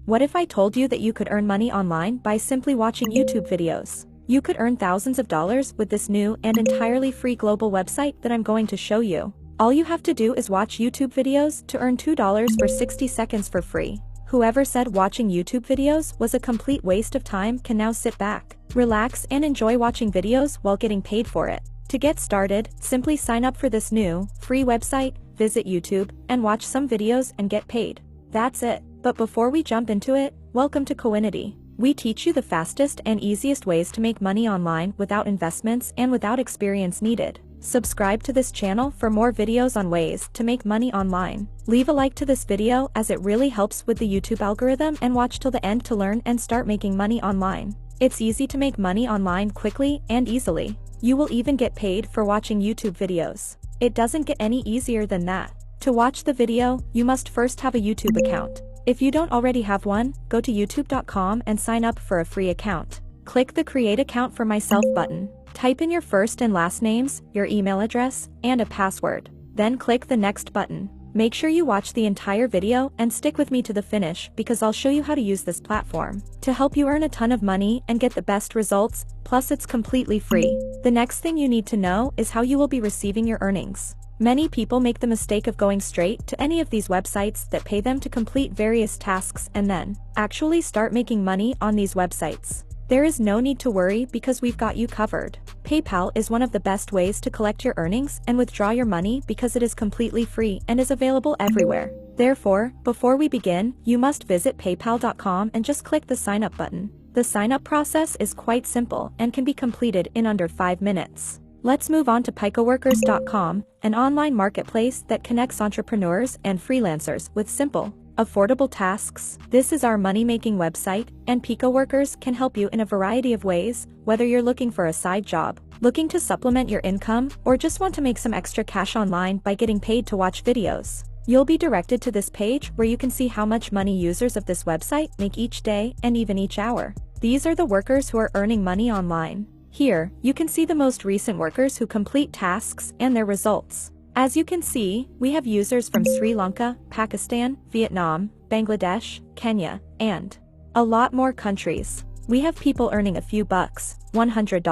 What if I told you that you could earn money online by simply watching YouTube videos? You could earn thousands of dollars with this new and entirely free global website that I'm going to show you. All you have to do is watch YouTube videos to earn $2 for 60 seconds for free. Whoever said watching YouTube videos was a complete waste of time can now sit back, relax and enjoy watching videos while getting paid for it. To get started, simply sign up for this new, free website, visit YouTube, and watch some videos and get paid. That's it. But before we jump into it, welcome to Coinity. We teach you the fastest and easiest ways to make money online without investments and without experience needed. Subscribe to this channel for more videos on ways to make money online. Leave a like to this video as it really helps with the YouTube algorithm, and watch till the end to learn and start making money online. It's easy to make money online quickly and easily. You will even get paid for watching YouTube videos. It doesn't get any easier than that. To watch the video, you must first have a YouTube account. If you don't already have one, go to youtube.com and sign up for a free account. Click the Create Account for Myself button. Type in your first and last names, your email address, and a password. Then click the Next button. Make sure you watch the entire video and stick with me to the finish, because I'll show you how to use this platform to help you earn a ton of money and get the best results, plus it's completely free. The next thing you need to know is how you will be receiving your earnings. Many people make the mistake of going straight to any of these websites that pay them to complete various tasks and then actually start making money on these websites. There is no need to worry, because we've got you covered. PayPal is one of the best ways to collect your earnings and withdraw your money, because it is completely free and is available everywhere. Therefore, before we begin, you must visit paypal.com and just click the sign up button. The sign up process is quite simple and can be completed in under 5 minutes. Let's move on to picoworkers.com, an online marketplace that connects entrepreneurs and freelancers with simple, affordable tasks. This is our money-making website, and PicoWorkers can help you in a variety of ways, whether you're looking for a side job, looking to supplement your income, or just want to make some extra cash online by getting paid to watch videos. You'll be directed to this page where you can see how much money users of this website make each day and even each hour. These are the workers who are earning money online. Here, you can see the most recent workers who complete tasks and their results. As you can see, we have users from Sri Lanka, Pakistan, Vietnam, Bangladesh, Kenya, and a lot more countries. We have people earning a few bucks, $100,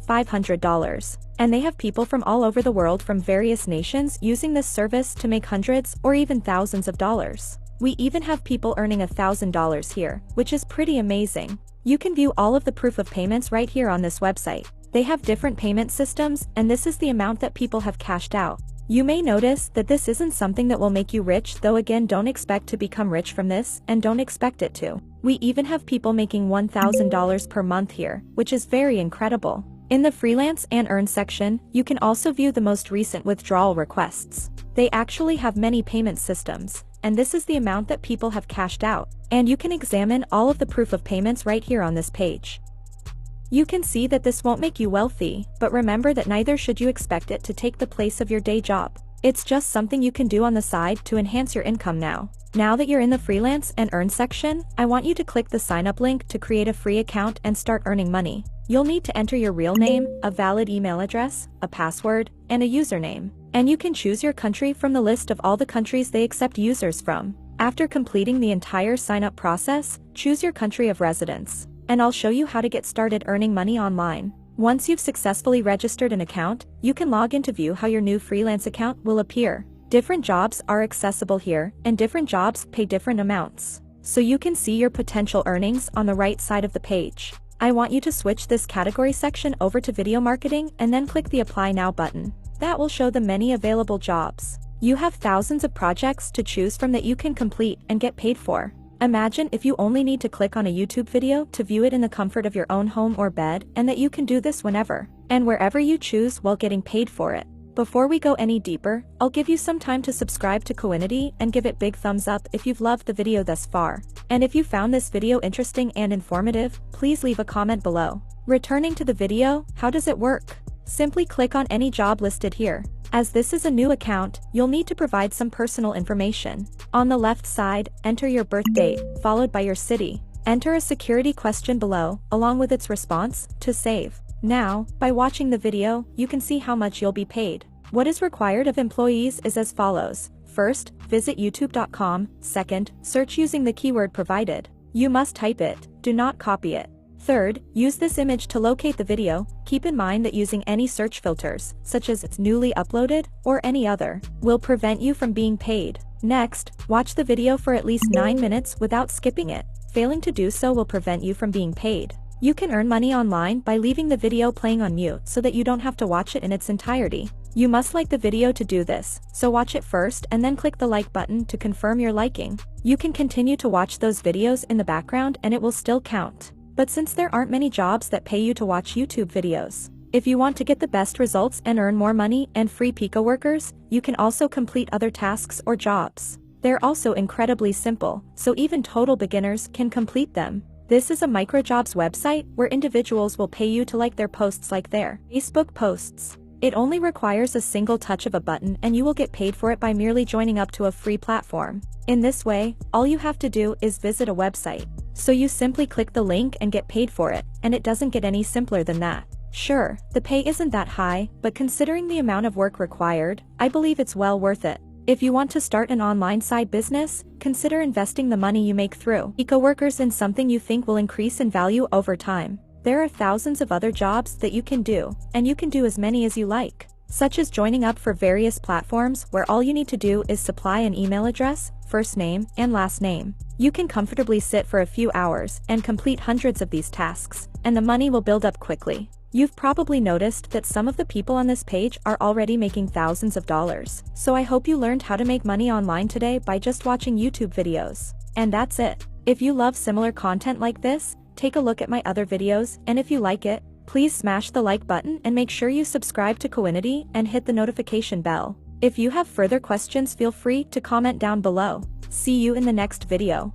$500, and they have people from all over the world from various nations using this service to make hundreds or even thousands of dollars. We even have people earning $1,000 here, which is pretty amazing. You can view all of the proof of payments right here on this website. They have different payment systems, and this is the amount that people have cashed out. You may notice that this isn't something that will make you rich, though again, don't expect to become rich from this, and don't expect it to. We even have people making $1,000 per month here, which is very incredible. In the Freelance and Earn section, you can also view the most recent withdrawal requests. They actually have many payment systems, and this is the amount that people have cashed out. And you can examine all of the proof of payments right here on this page. You can see that this won't make you wealthy, but remember that neither should you expect it to take the place of your day job. It's just something you can do on the side to enhance your income now. Now that you're in the Freelance and Earn section, I want you to click the sign up link to create a free account and start earning money. You'll need to enter your real name, a valid email address, a password, and a username. And you can choose your country from the list of all the countries they accept users from. After completing the entire sign-up process, choose your country of residence, and I'll show you how to get started earning money online. Once you've successfully registered an account, you can log in to view how your new freelance account will appear. Different jobs are accessible here, and different jobs pay different amounts. So you can see your potential earnings on the right side of the page. I want you to switch this category section over to video marketing and then click the Apply Now button. That will show the many available jobs. You have thousands of projects to choose from that you can complete and get paid for. Imagine if you only need to click on a YouTube video to view it in the comfort of your own home or bed, and that you can do this whenever and wherever you choose while getting paid for it. Before we go any deeper, I'll give you some time to subscribe to Coinity and give it big thumbs up if you've loved the video thus far. And if you found this video interesting and informative, please leave a comment below. Returning to the video, how does it work? Simply click on any job listed here. As this is a new account, you'll need to provide some personal information. On the left side, enter your birth date, followed by your city. Enter a security question below, along with its response, to save. Now, by watching the video, you can see how much you'll be paid. What is required of employees is as follows. First, visit youtube.com. Second, search using the keyword provided. You must type it, do not copy it. Third, use this image to locate the video. Keep in mind that using any search filters, such as it's newly uploaded or any other, will prevent you from being paid. Next, watch the video for at least 9 minutes without skipping it. Failing to do so will prevent you from being paid. You can earn money online by leaving the video playing on mute so that you don't have to watch it in its entirety. You must like the video to do this, so watch it first and then click the like button to confirm your liking. You can continue to watch those videos in the background and it will still count. But since there aren't many jobs that pay you to watch YouTube videos, if you want to get the best results and earn more money and free Pico workers, you can also complete other tasks or jobs. They're also incredibly simple, so even total beginners can complete them. This is a microjobs website where individuals will pay you to like their posts like their Facebook posts. It only requires a single touch of a button and you will get paid for it by merely joining up to a free platform. In this way, all you have to do is visit a website. So you simply click the link and get paid for it, and it doesn't get any simpler than that. Sure, the pay isn't that high, but considering the amount of work required, I believe it's well worth it. If you want to start an online side business, consider investing the money you make through Pico workers in something you think will increase in value over time. There are thousands of other jobs that you can do, and you can do as many as you like, such as joining up for various platforms where all you need to do is supply an email address, first name, and last name. You can comfortably sit for a few hours and complete hundreds of these tasks, and the money will build up quickly. You've probably noticed that some of the people on this page are already making thousands of dollars. So I hope you learned how to make money online today by just watching YouTube videos. And that's it. If you love similar content like this, take a look at my other videos, and if you like it, please smash the like button and make sure you subscribe to Coinity and hit the notification bell. If you have further questions, feel free to comment down below. See you in the next video.